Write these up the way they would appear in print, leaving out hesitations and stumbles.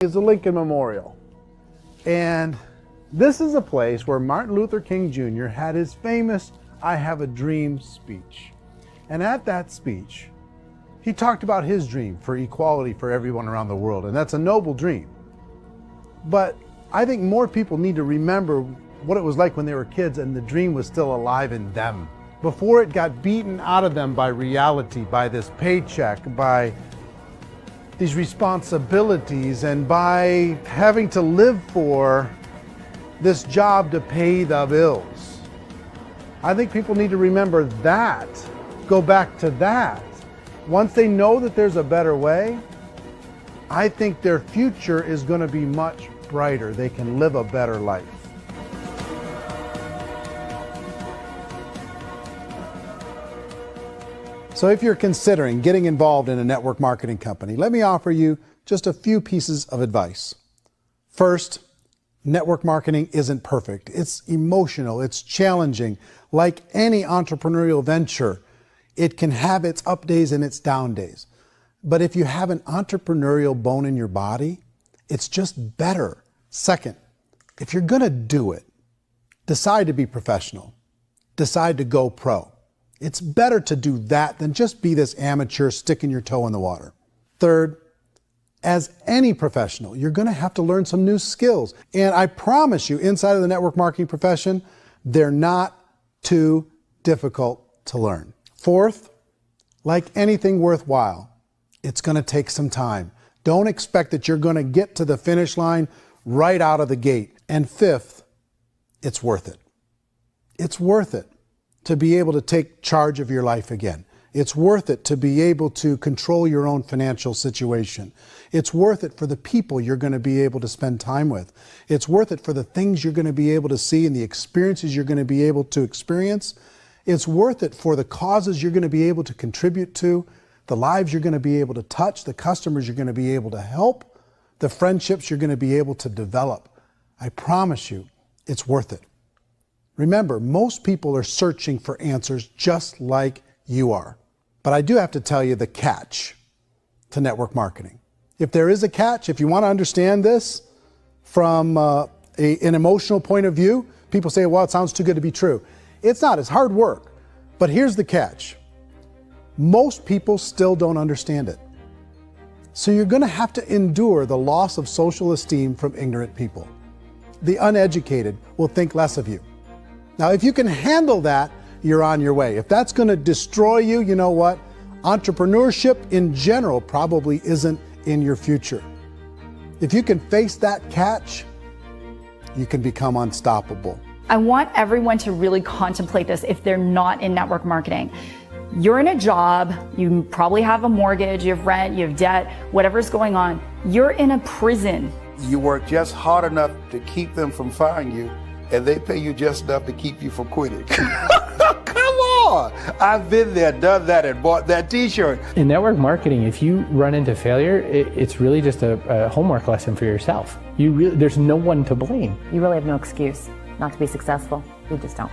is the Lincoln Memorial. And this is a place where Martin Luther King Jr. had his famous "I Have a Dream" speech. And at that speech, he talked about his dream for equality for everyone around the world. And that's a noble dream. But I think more people need to remember what it was like when they were kids and the dream was still alive in them. Before it got beaten out of them by reality, by this paycheck, by these responsibilities, and by having to live for this job to pay the bills. I think people need to remember that, go back to that. Once they know that there's a better way, I think their future is going to be much brighter. They can live a better life. So if you're considering getting involved in a network marketing company, let me offer you just a few pieces of advice. First, network marketing isn't perfect. It's emotional, it's challenging. Like any entrepreneurial venture, it can have its up days and its down days. But if you have an entrepreneurial bone in your body, it's just better. Second, if you're gonna do it, decide to be professional. Decide to go pro. It's better to do that than just be this amateur sticking your toe in the water. Third, as any professional, you're gonna have to learn some new skills. And I promise you, inside of the network marketing profession, they're not too difficult to learn. Fourth, like anything worthwhile, it's gonna take some time. Don't expect that you're gonna get to the finish line right out of the gate. And fifth, it's worth it. It's worth it to be able to take charge of your life again. It's worth it to be able to control your own financial situation. It's worth it for the people you're going to be able to spend time with. It's worth it for the things you're going to be able to see and the experiences you're going to be able to experience. It's worth it for the causes you're going to be able to contribute to, the lives you're going to be able to touch, the customers you're going to be able to help, the friendships you're going to be able to develop. I promise you, it's worth it. Remember, most people are searching for answers just like you are. But I do have to tell you the catch to network marketing. If there is a catch, if you want to understand this from an emotional point of view, people say, well, it sounds too good to be true. It's not, it's hard work. But here's the catch. Most people still don't understand it. So you're going to have to endure the loss of social esteem from ignorant people. The uneducated will think less of you. Now, if you can handle that, you're on your way. If that's going to destroy you, you know what? Entrepreneurship in general probably isn't in your future. If you can face that catch, you can become unstoppable. I want everyone to really contemplate this if they're not in network marketing. You're in a job, you probably have a mortgage, you have rent, you have debt, whatever's going on. You're in a prison. You work just hard enough to keep them from firing you, and they pay you just enough to keep you from quitting. Come on! I've been there, done that, and bought that t-shirt. In network marketing, if you run into failure, it's really just a homework lesson for yourself. There's no one to blame. You really have no excuse not to be successful. You just don't.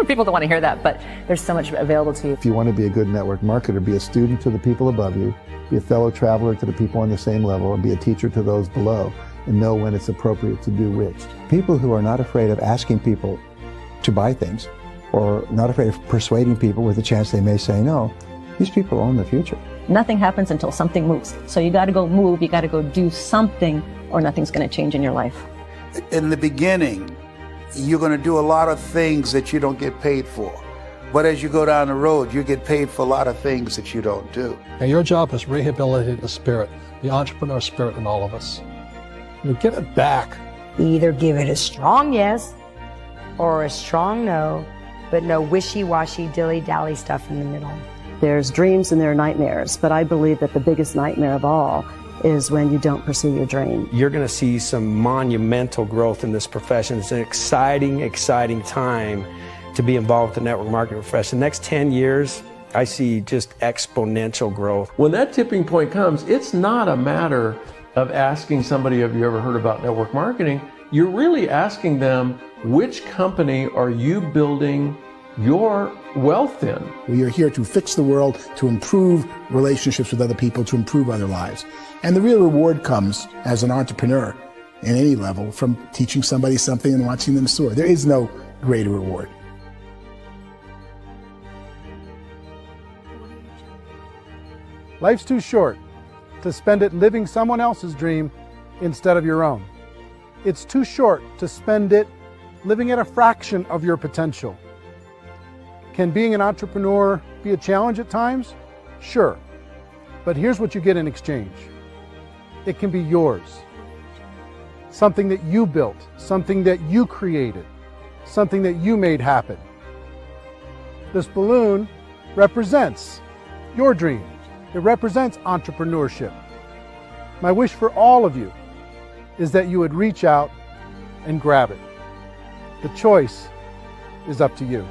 People don't want to hear that, but there's so much available to you. If you want to be a good network marketer, be a student to the people above you, be a fellow traveler to the people on the same level, and be a teacher to those below, and know when it's appropriate to do which. People who are not afraid of asking people to buy things, or not afraid of persuading people with a chance they may say no, these people own the future. Nothing happens until something moves. So you got to go move, you got to go do something, or nothing's going to change in your life. In the beginning, you're going to do a lot of things that you don't get paid for. But as you go down the road, you get paid for a lot of things that you don't do. And your job is rehabilitate the spirit, the entrepreneur spirit in all of us. You get it back. Either give it a strong yes or a strong no, but no wishy-washy, dilly-dally stuff in the middle. There's dreams and there are nightmares, but I believe that the biggest nightmare of all is when you don't pursue your dream. You're going to see some monumental growth in this profession. It's an exciting, exciting time to be involved with the network marketing profession. The next 10 years, I see just exponential growth. When that tipping point comes, it's not a matter of asking somebody, have you ever heard about network marketing? You're really asking them, which company are you building your wealth in. We are here to fix the world, to improve relationships with other people, to improve other lives. And the real reward comes as an entrepreneur in any level from teaching somebody something and watching them soar. There is no greater reward. Life's too short to spend it living someone else's dream instead of your own. It's too short to spend it living at a fraction of your potential. Can being an entrepreneur be a challenge at times? Sure. But here's what you get in exchange. It can be yours. Something that you built, something that you created, something that you made happen. This balloon represents your dream. It represents entrepreneurship. My wish for all of you is that you would reach out and grab it. The choice is up to you.